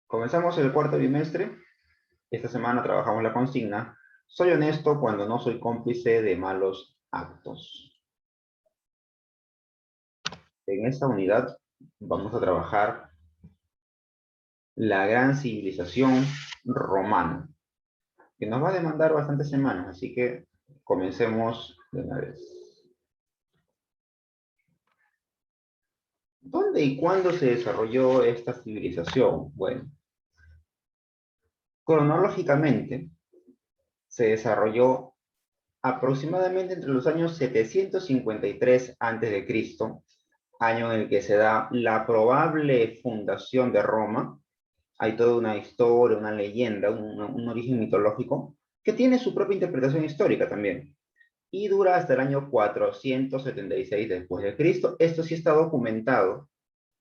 Comenzamos el cuarto bimestre. Esta semana trabajamos la consigna: soy honesto cuando no soy cómplice de malos actos. En esta unidad vamos a trabajar la gran civilización romana, que nos va a demandar bastantes semanas, así que comencemos de una vez. ¿Dónde y cuándo se desarrolló esta civilización? Bueno, cronológicamente se desarrolló aproximadamente entre los años 753 a.C., año en el que se da la probable fundación de Roma. Hay toda una historia, una leyenda, un origen mitológico, que tiene su propia interpretación histórica también. Y dura hasta el año 476 después de Cristo. Esto sí está documentado,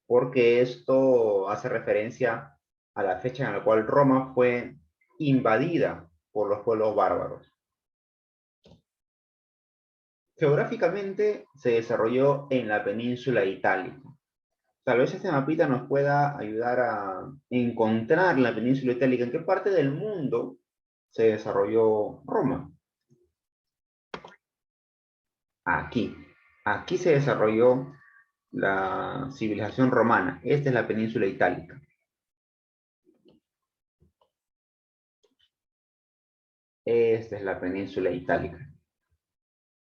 porque esto hace referencia a la fecha en la cual Roma fue invadida por los pueblos bárbaros. Geográficamente se desarrolló en la península itálica. Tal vez este mapita nos pueda ayudar a encontrar la península itálica, en qué parte del mundo se desarrolló Roma. Aquí. Aquí se desarrolló la civilización romana. Esta es la península itálica. Esta es la península itálica.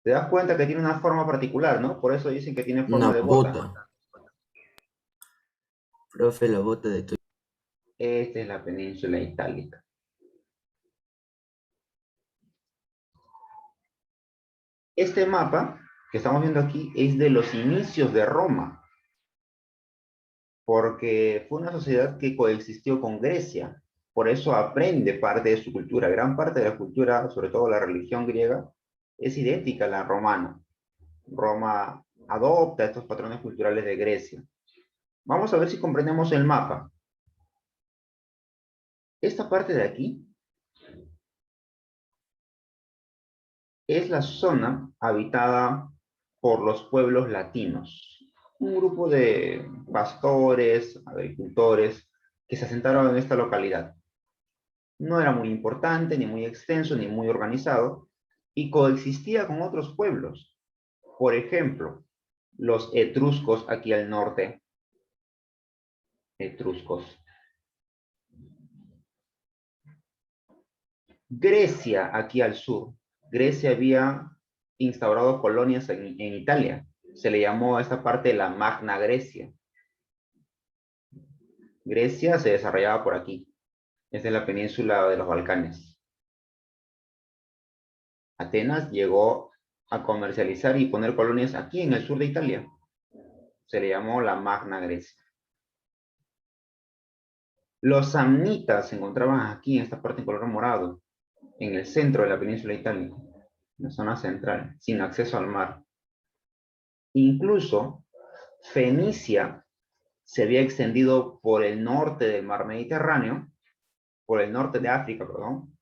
Te das cuenta que tiene una forma particular, ¿no? Por eso dicen que tiene Una forma de bota. bota. Profe, la bota de tu... Esta es la península itálica. Este mapa que estamos viendo aquí es de los inicios de Roma, porque fue una sociedad que coexistió con Grecia. Por eso aprende parte de su cultura. Gran parte de la cultura, sobre todo la religión griega, es idéntica a la romana. Roma adopta estos patrones culturales de Grecia. Vamos a ver si comprendemos el mapa. Esta parte de aquí es la zona habitada por los pueblos latinos, un grupo de pastores, agricultores, que se asentaron en esta localidad. No era muy importante, ni muy extenso, ni muy organizado, y coexistía con otros pueblos. Por ejemplo, los etruscos aquí al norte. Etruscos. Grecia aquí al sur. Grecia había instaurado colonias en Italia. Se le llamó a esta parte la Magna Grecia. Grecia se desarrollaba por aquí. Esta es la península de los Balcanes. Atenas llegó a comercializar y poner colonias aquí en el sur de Italia. Se le llamó la Magna Grecia. Los samnitas se encontraban aquí en esta parte en color morado, en el centro de la península itálica, en la zona central, sin acceso al mar. Incluso Fenicia se había extendido por el norte del mar Mediterráneo, por el norte de África, perdón,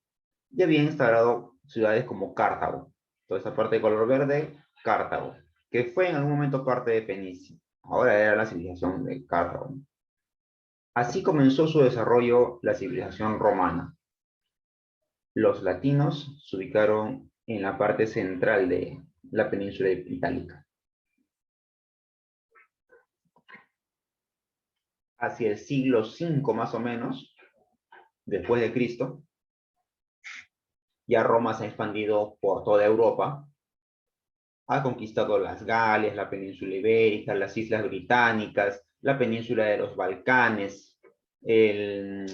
y había instalado ciudades como Cartago. Toda esta parte de color verde, Cartago, que fue en algún momento parte de Fenicia. Ahora era la civilización de Cartago. Así comenzó su desarrollo la civilización romana. Los latinos se ubicaron en la parte central de la península itálica. Hacia el siglo V más o menos, después de Cristo, ya Roma se ha expandido por toda Europa, ha conquistado las Galias, la península ibérica, las islas británicas, la península de los Balcanes, el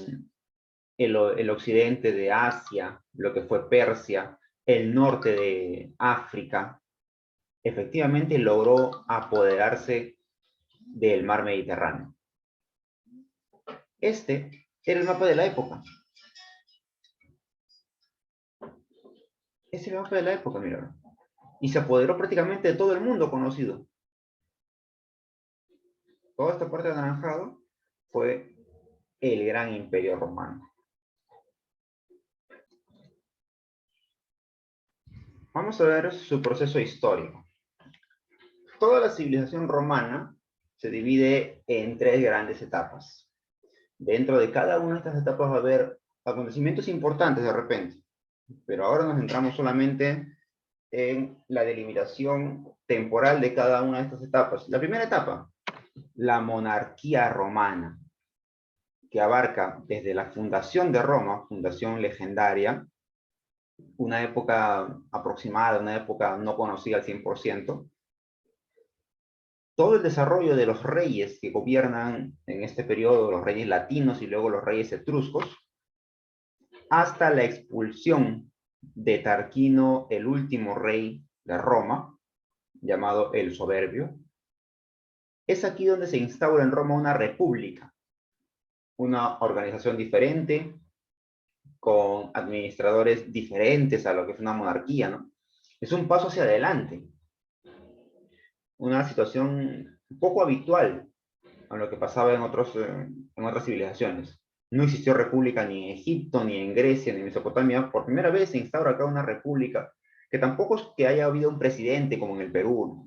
occidente de Asia, lo que fue Persia, el norte de África. Efectivamente logró apoderarse del mar Mediterráneo. Este era el mapa de la época. Este es el mapa de la época, mira. Y se apoderó prácticamente de todo el mundo conocido. Toda esta parte de anaranjado fue el gran imperio romano. Vamos a ver su proceso histórico. Toda la civilización romana se divide en tres grandes etapas. Dentro de cada una de estas etapas va a haber acontecimientos importantes de repente, pero ahora nos centramos solamente en la delimitación temporal de cada una de estas etapas. La primera etapa, la monarquía romana, que abarca desde la fundación de Roma, fundación legendaria, una época aproximada, una época no conocida al 100%, todo el desarrollo de los reyes que gobiernan en este periodo, los reyes latinos y luego los reyes etruscos, hasta la expulsión de Tarquino, el último rey de Roma, llamado el Soberbio. Es aquí donde se instaura en Roma una república, una organización diferente, con administradores diferentes a lo que es una monarquía, ¿no? Es un paso hacia adelante, una situación poco habitual a lo que pasaba en otras civilizaciones. No existió república ni en Egipto, ni en Grecia, ni en Mesopotamia. Por primera vez se instaura acá una república, que tampoco es que haya habido un presidente como en el Perú,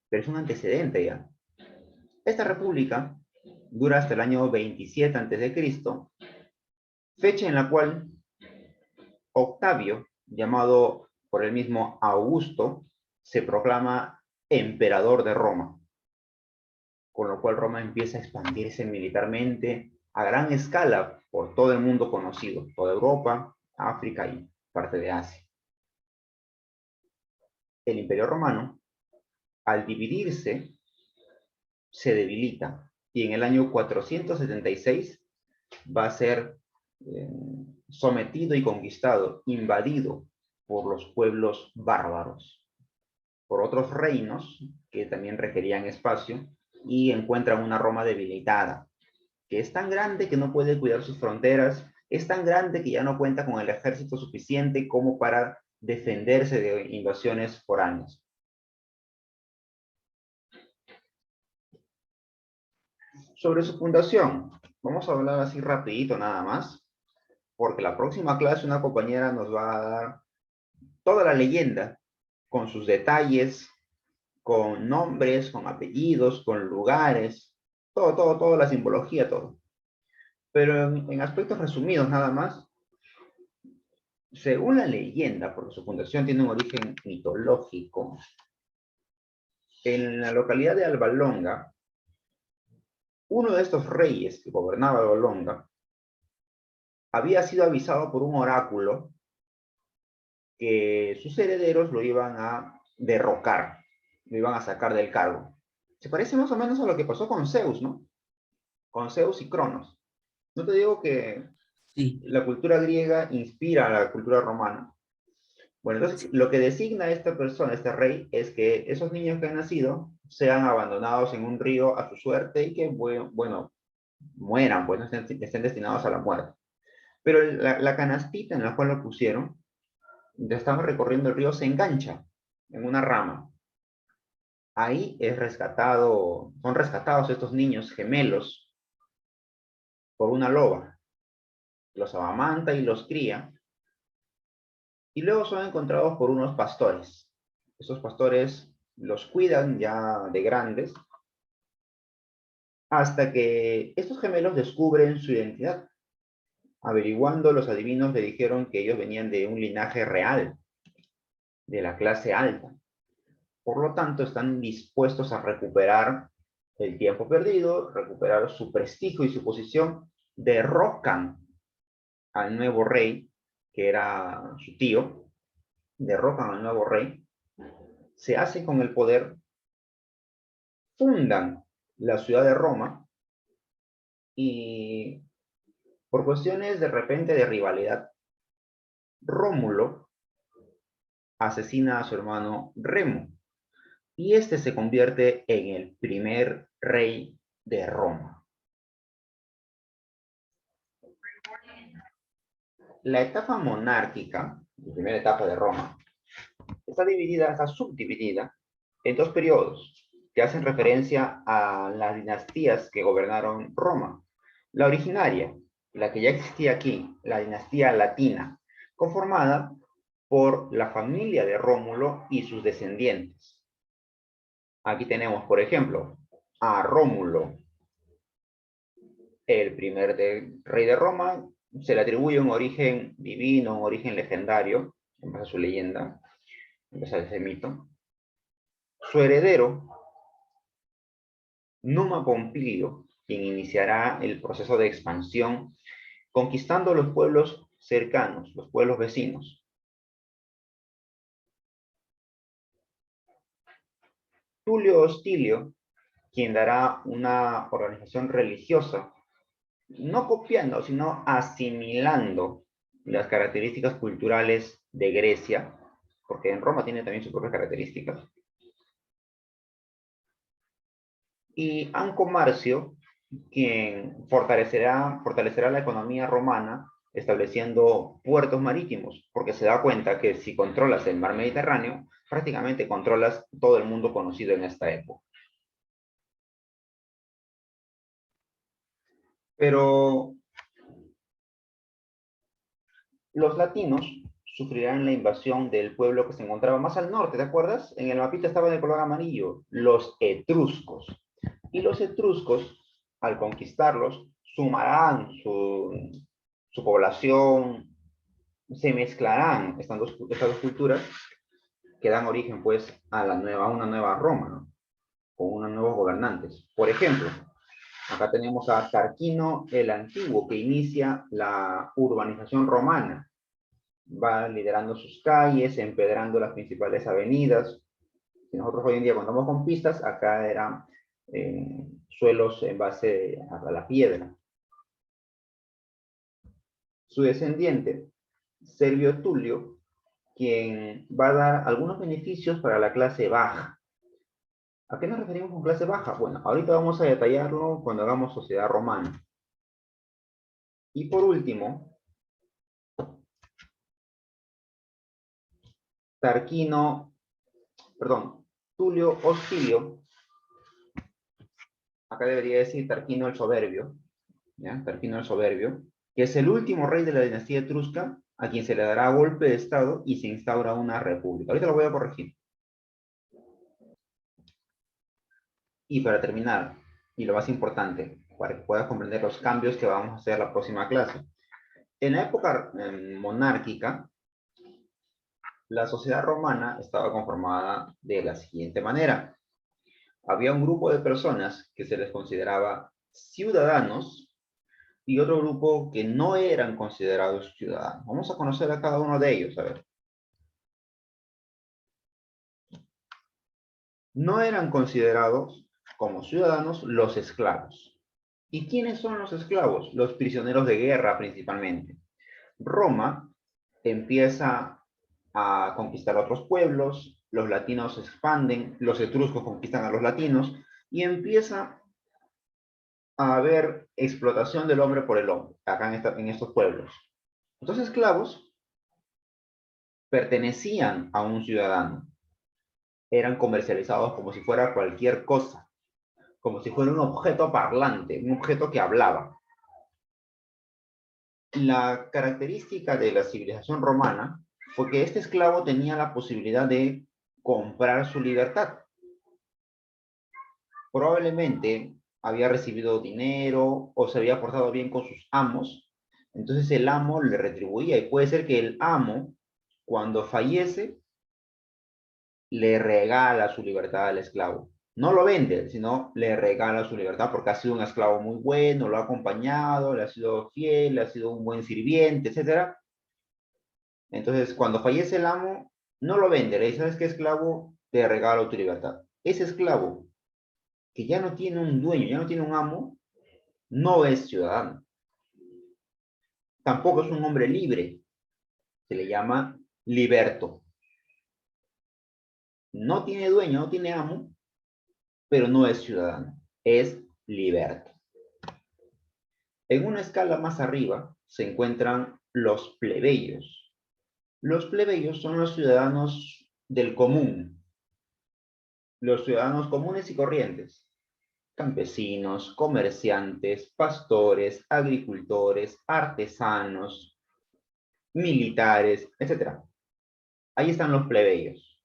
pero es un antecedente ya. Esta república dura hasta el año 27 a.C., fecha en la cual Octavio, llamado por el mismo Augusto, se proclama emperador de Roma, con lo cual Roma empieza a expandirse militarmente a gran escala por todo el mundo conocido, toda Europa, África y parte de Asia. El Imperio Romano, al dividirse, se debilita y en el año 476 va a ser sometido y conquistado, invadido por los pueblos bárbaros, por otros reinos que también requerían espacio y encuentran una Roma debilitada, que es tan grande que no puede cuidar sus fronteras, es tan grande que ya no cuenta con el ejército suficiente como para defenderse de invasiones foráneas. Sobre su fundación, vamos a hablar así rapidito nada más, porque la próxima clase una compañera nos va a dar toda la leyenda, con sus detalles, con nombres, con apellidos, con lugares, toda la simbología, todo. Pero en aspectos resumidos nada más, según la leyenda, porque su fundación tiene un origen mitológico, en la localidad de Albalonga, uno de estos reyes que gobernaba Albalonga había sido avisado por un oráculo que sus herederos lo iban a derrocar, lo iban a sacar del cargo. Se parece más o menos a lo que pasó con Zeus, ¿no? Con Zeus y Cronos. No te digo que Sí, la cultura griega inspira a la cultura romana. Bueno, entonces sí. lo que designa a esta persona, este rey, es que esos niños que han nacido sean abandonados en un río a su suerte y que, bueno, mueran, pues no estén destinados a la muerte. Pero la canastita en la cual lo pusieron, ya estaba recorriendo el río, se engancha en una rama. Ahí son rescatados estos niños gemelos por una loba. Los amamanta y los cría, y luego son encontrados por unos pastores. Esos pastores los cuidan ya de grandes, hasta que estos gemelos descubren su identidad. Averiguando, los adivinos le dijeron que ellos venían de un linaje real, de la clase alta. Por lo tanto, están dispuestos a recuperar el tiempo perdido, recuperar su prestigio y su posición, derrocan al nuevo rey, que era su tío, derrocan al nuevo rey, se hacen con el poder, fundan la ciudad de Roma y por cuestiones de repente de rivalidad, Rómulo asesina a su hermano Remo y este se convierte en el primer rey de Roma. La etapa monárquica, la primera etapa de Roma, está subdividida en dos periodos que hacen referencia a las dinastías que gobernaron Roma. La originaria, la que ya existía aquí, la dinastía latina, conformada por la familia de Rómulo y sus descendientes. Aquí tenemos, por ejemplo, a Rómulo, el rey de Roma, se le atribuye un origen divino, un origen legendario, en base a su leyenda, en base a ese mito. Su heredero, Numa Pompilio, quien iniciará el proceso de expansión, conquistando los pueblos cercanos, los pueblos vecinos. Tulio Hostilio, quien dará una organización religiosa, no copiando, sino asimilando las características culturales de Grecia, porque en Roma tiene también sus propias características. Y Anco Marcio, quien fortalecerá la economía romana estableciendo puertos marítimos, porque se da cuenta que si controlas el mar Mediterráneo, prácticamente controlas todo el mundo conocido en esta época. Pero los latinos sufrirán la invasión del pueblo que se encontraba más al norte, ¿te acuerdas? En el mapita estaba de color amarillo, los etruscos. Y los etruscos, al conquistarlos, sumarán su población, se mezclarán estas dos culturas que dan origen pues a una nueva Roma, ¿no? Con unos nuevos gobernantes. Por ejemplo, acá tenemos a Tarquino el Antiguo, que inicia la urbanización romana. Va liderando sus calles, empedrando las principales avenidas. Si nosotros hoy en día contamos con pistas, acá eran suelos en base a la piedra. Su descendiente, Servio Tulio, quien va a dar algunos beneficios para la clase baja. ¿A qué nos referimos con clase baja? Bueno, ahorita vamos a detallarlo cuando hagamos sociedad romana. Y por último, Tulio Hostilio, acá debería decir Tarquino el Soberbio, ¿ya? Tarquino el Soberbio, que es el último rey de la dinastía etrusca, a quien se le dará golpe de estado y se instaura una república. Ahorita lo voy a corregir. Y para terminar, y lo más importante, para que puedas comprender los cambios que vamos a hacer la próxima clase. En la época monárquica, la sociedad romana estaba conformada de la siguiente manera. Había un grupo de personas que se les consideraba ciudadanos y otro grupo que no eran considerados ciudadanos. Vamos a conocer a cada uno de ellos, a ver. No eran considerados como ciudadanos los esclavos. ¿Y quiénes son los esclavos? Los prisioneros de guerra principalmente. Roma empieza a conquistar otros pueblos, los latinos se expanden, los etruscos conquistan a los latinos y empieza a haber explotación del hombre por el hombre, acá en estos pueblos. Estos esclavos pertenecían a un ciudadano, eran comercializados como si fuera cualquier cosa, como si fuera un objeto parlante, un objeto que hablaba. La característica de la civilización romana fue que este esclavo tenía la posibilidad de comprar su libertad. Probablemente había recibido dinero o se había portado bien con sus amos, entonces el amo le retribuía y puede ser que el amo, cuando fallece, le regala su libertad al esclavo. No lo vende, sino le regala su libertad porque ha sido un esclavo muy bueno, lo ha acompañado, le ha sido fiel, le ha sido un buen sirviente, etc. Entonces, cuando fallece el amo, no lo vende, le dice, ¿sabes qué, esclavo? Te regalo tu libertad. Ese esclavo que ya no tiene un dueño, ya no tiene un amo, no es ciudadano. Tampoco es un hombre libre. Se le llama liberto. No tiene dueño, no tiene amo, pero no es ciudadano. Es liberto. En una escala más arriba se encuentran los plebeyos. Los plebeyos son los ciudadanos del común, los ciudadanos comunes y corrientes, campesinos, comerciantes, pastores, agricultores, artesanos, militares, etc. Ahí están los plebeyos.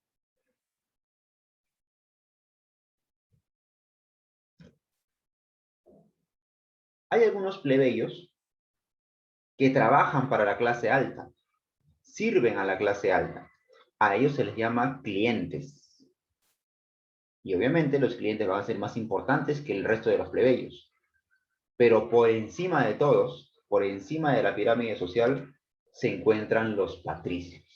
Hay algunos plebeyos que trabajan para la clase alta, sirven a la clase alta. A ellos se les llama clientes. Y obviamente los clientes van a ser más importantes que el resto de los plebeyos. Pero por encima de todos, por encima de la pirámide social, se encuentran los patricios.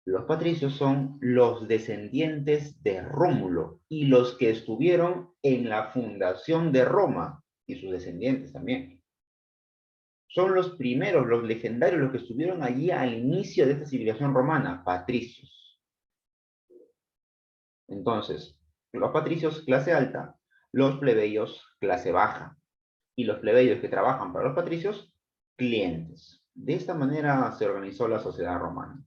Los patricios son los descendientes de Rómulo y los que estuvieron en la fundación de Roma y sus descendientes también. Son los primeros, los legendarios, los que estuvieron allí al inicio de esta civilización romana, patricios. Entonces, los patricios clase alta, los plebeyos clase baja y los plebeyos que trabajan para los patricios, clientes. De esta manera se organizó la sociedad romana.